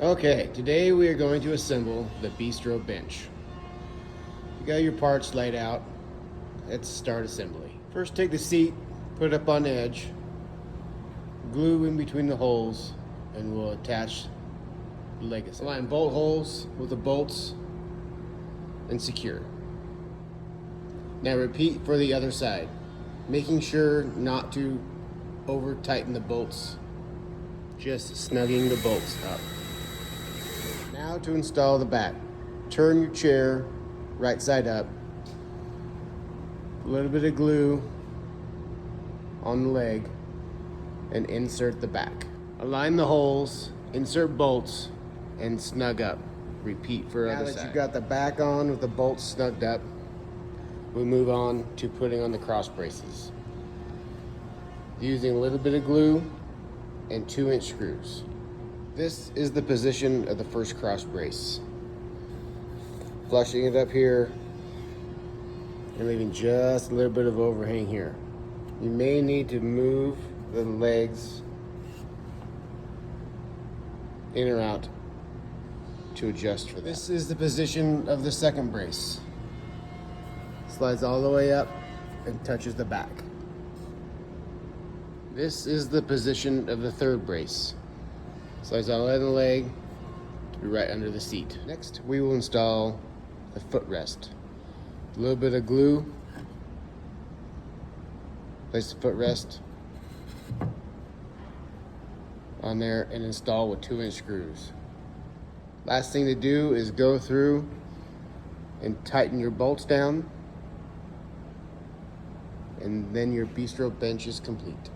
Okay, today we are going to assemble the Bistro bench. You got your parts laid out. Let's start assembly. First, take the seat, put it up on edge, glue in between the holes, and we'll attach the leg assembly. Align bolt holes with the bolts and secure. Now repeat for the other side, making sure not to over tighten the bolts, just snugging the bolts up. Now to install the back. Turn your chair right side up. A little bit of glue on the leg and insert the back. Align the holes, insert bolts, and snug up. Repeat for other side. Now that you've got the back on with the bolts snugged up, we move on to putting on the cross braces. Using a little bit of glue and 2-inch screws. This is the position of the first cross brace. Flushing it up here and leaving just a little bit of overhang here. You may need to move the legs in or out to adjust for that. This is the position of the second brace. Slides all the way up and touches the back. This is the position of the third brace. Slides all the way in the leg to be right under the seat. Next, we will install the footrest. A little bit of glue. Place the footrest on there and install with 2-inch screws. Last thing to do is go through and tighten your bolts down, and then your Bistro bench is complete.